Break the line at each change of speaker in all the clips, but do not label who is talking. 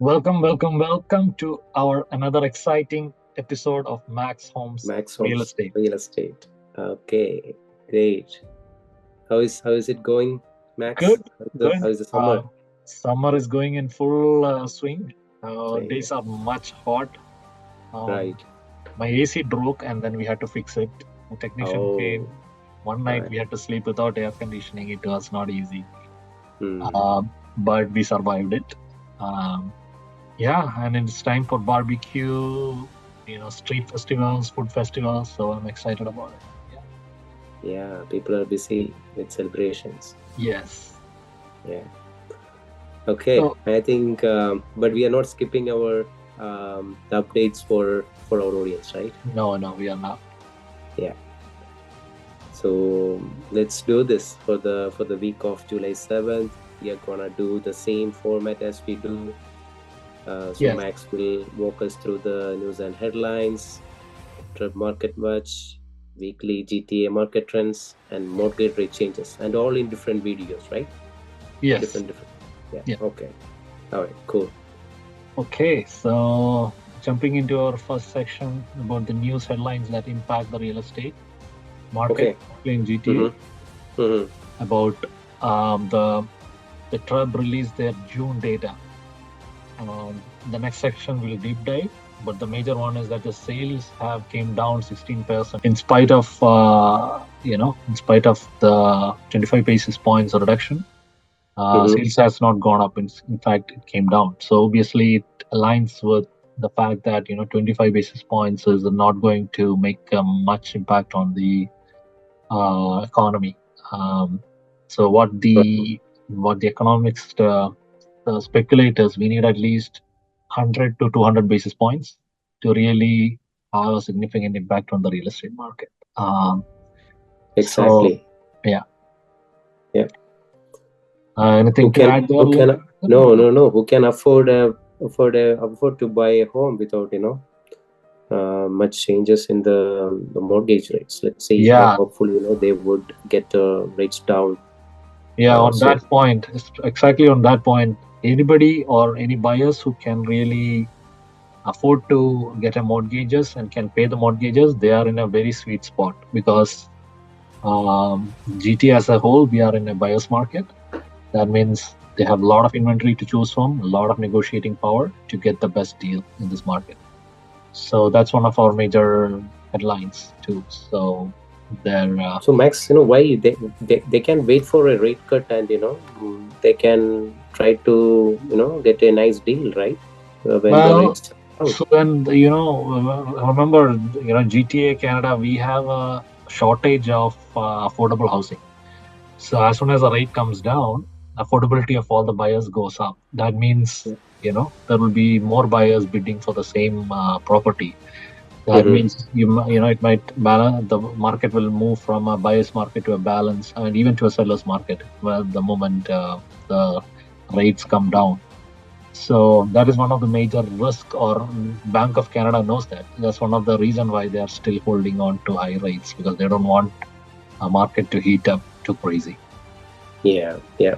Welcome to our another exciting episode of Max Homes
Max
Real
Homes
Estate.
Real Estate. Okay, great. How is it going, Max?
Good,
How's the
good.
how's the summer?
Summer is going in full swing.
Yeah,
Days are much hot. Um,
right.
my AC broke and then we had to fix it. The technician
Oh,
came. One night
right.
we had to sleep without air conditioning. It was not easy,
Hmm.
but we survived it. Um, yeah, and it's time for barbecue, street festivals, food festivals. So I'm excited about it. Yeah.
Yeah, people are busy with celebrations.
Yes.
Yeah. Okay,
So
I think, but we are not skipping our the updates for our audience, right?
no, no, we are not.
Yeah. So let's do this for the week of July 7th. We are gonna do the same format as we do. So
Yes,
Max will walk us through the news and headlines, trade market watch, weekly GTA market trends, and mortgage rate changes, and all in different videos, right?
yes,
Different. Yeah.
yeah.
Okay. All right. Cool.
Okay, so jumping into our first section about the news headlines that impact the real estate market,
Okay.
mostly in GTA,
Mm-hmm. Mm-hmm.
about the Trub released their June data. The next section will deep dive, but the major one is that the sales have came down 16% in spite of the 25 basis points reduction.
Mm-hmm.
Sales has not gone up. In fact, it came down. So obviously, it aligns with the fact that 25 basis points is not going to make much impact on the economy. Um, so what the economics the speculators, we need at least 100 to 200 basis points to really have a significant impact on the real estate market. So
Exactly.
yeah,
Yeah.
anything
Who
to
can?
add there,
Who can?
or?
No. No. No. Who can afford to buy a home without much changes in the mortgage rates. Let's say,
Yeah,
hopefully, they would get rates down.
yeah, on
So
that point, exactly on that point, anybody or any buyers who can really afford to get a mortgages and can pay the mortgages, they are in a very sweet spot because GT as a whole, we are in a buyer's market. That means they have a lot of inventory to choose from, a lot of negotiating power to get the best deal in this market. So that's one of our major headlines too. So there,
so Max, why they can wait for a rate cut, and they can try to get a nice deal, right? When the
well,
rates are down.
so then remember, GTA Canada, we have a shortage of affordable housing. So as soon as the rate comes down, affordability of all the buyers goes up. That means
Yeah.
there will be more buyers bidding for the same property. That
Mm-hmm.
means it might balance. The market will move from a buyer's market to a balance, and even to a seller's market. Well, the moment the rates come down, so that is one of the major risk. Or Bank of Canada knows that. That's one of the reason why they are still holding on to high rates because they don't want a market to heat up too crazy.
Yeah, yeah.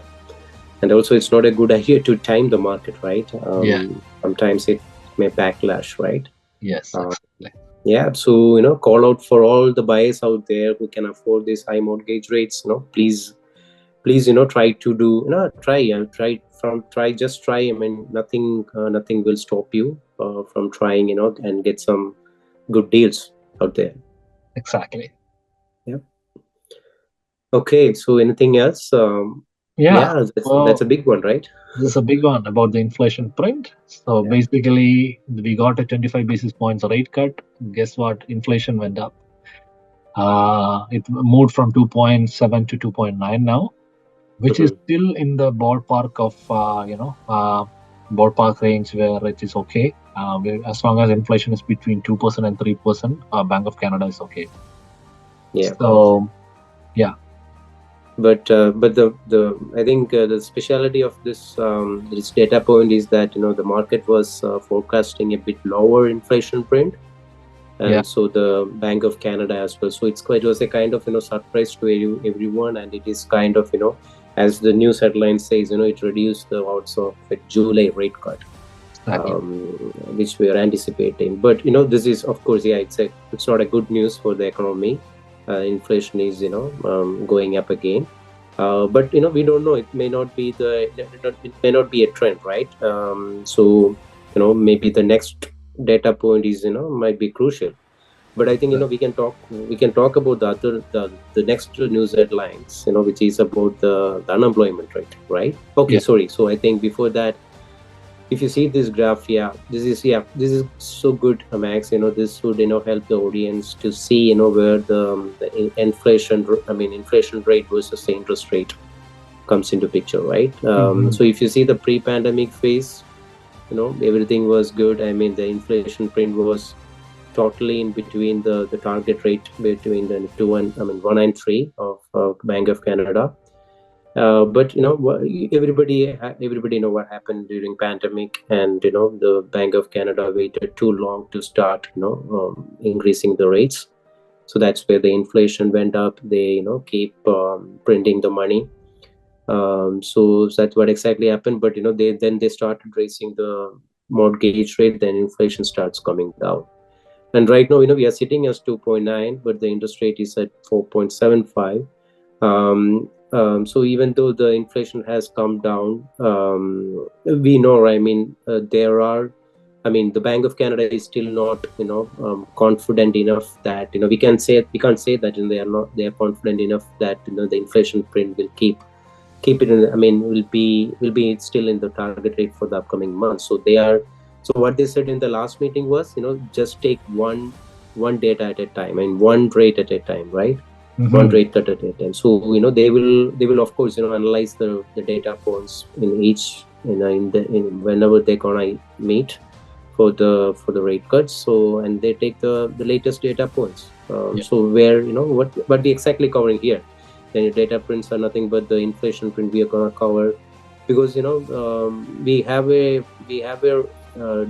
And also, it's not a good idea to time the market, right?
Yeah.
Sometimes it may backlash, right?
Yes.
Uh,
Exactly.
yeah, so call out for all the buyers out there who can afford these high mortgage rates. Please, try to do, just try. I mean, nothing will stop you from trying, and get some good deals out there.
Exactly.
Yeah. Okay, so anything else?
Yeah.
Yeah, that's
Well,
a big one, right?
this is a big one about the inflation print. So
Yeah.
basically, we got a 25 basis points rate cut. Guess what? Inflation went up. It moved from 2.7 to 2.9 now, which is
Hmm.
still in the ballpark of ballpark range where it is okay. As long as inflation is between 2% and 3%, Bank of Canada is okay.
Yeah.
So yeah,
But the I think the speciality of this data point is that the market was forecasting a bit lower inflation print,
yeah,
and so the Bank of Canada as well. So it was a kind of surprise to everyone, and it is kind of as the news headline says, it reduced the odds of a July rate cut.
Exactly.
which we are anticipating. But this is, of course, yeah, it's not a good news for the economy. Inflation is going up again. But we don't know. It may not be it may not be a trend, right? So maybe the next data point is might be crucial. But I think we can talk about the next news headlines, which is about the unemployment rate, right? Okay,
Yeah.
sorry. So I think before that, if you see this graph, this is so good, Max. This would help the audience to see where the inflation rate versus the interest rate comes into picture, right?
Mhm.
So if you see the pre-pandemic phase, everything was good. I mean, the inflation print was totally in between the target rate between the 1 and 3 of Bank of Canada. But everybody know what happened during pandemic, and the Bank of Canada waited too long to start increasing the rates. So that's where the inflation went up. They keep printing the money. So that's what exactly happened. But they started raising the mortgage rate. Then inflation starts coming down. And right now, we are sitting as 2.9, but the interest rate is at 4.75. So even though the inflation has come down, we know, I mean, the Bank of Canada is still not, confident enough that we can't say that they are confident enough that the inflation print will keep it in. I mean, will be still in the target rate for the upcoming months. So what they said in the last meeting was, just take one data at a time, and one rate at a time, right? One
Mhm.
rate cut at a time. So they will of course analyze the data points in each in whenever they're gonna meet for the rate cuts. So, and they take the latest data points.
Yeah.
So where what we exactly covering here, then your data prints are nothing but the inflation print we are gonna cover, because we have a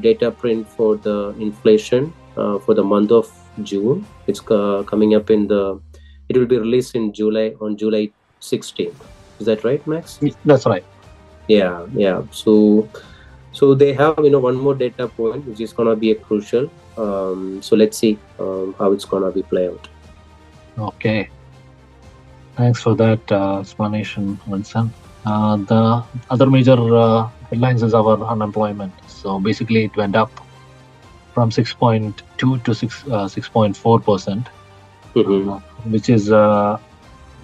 data print for the inflation for the month of June. It's coming up it will be released in July, on July 16th. Is that right, Max?
That's right.
Yeah. So they have one more data point which is gonna be a crucial. So let's see how it's gonna be play out.
Okay. Thanks for that explanation, Vincent. The other major headlines is our unemployment. So basically, it went up from 6.2 to 6.4%,
Mm-hmm.
which is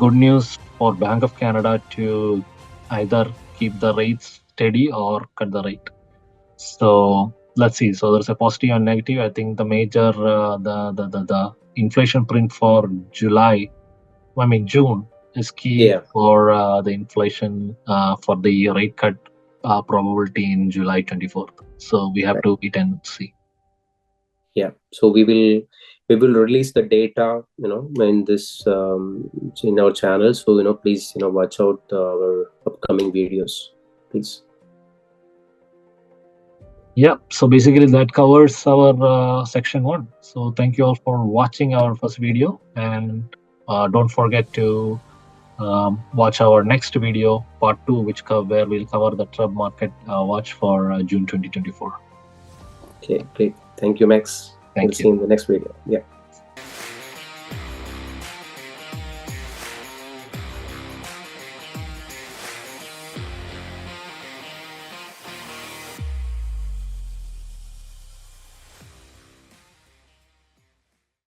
good news for Bank of Canada to either keep the rates steady or cut the rate. So let's see. So there's a positive and negative. I think the major the inflation print for June is key
Yeah.
for the inflation for the rate cut probability in July 24th. So we have
Right.
to wait and see.
Yeah. So we will release the data in this in our channel. So please watch out our upcoming videos, please.
Yeah. So basically that covers our section one. So thank you all for watching our first video, and don't forget to watch our next video, part two, where we'll cover the Trub market watch for June 2024.
Okay, great. Thank you, Max. We'll
Thank
see
you.
you in the next video. Yeah.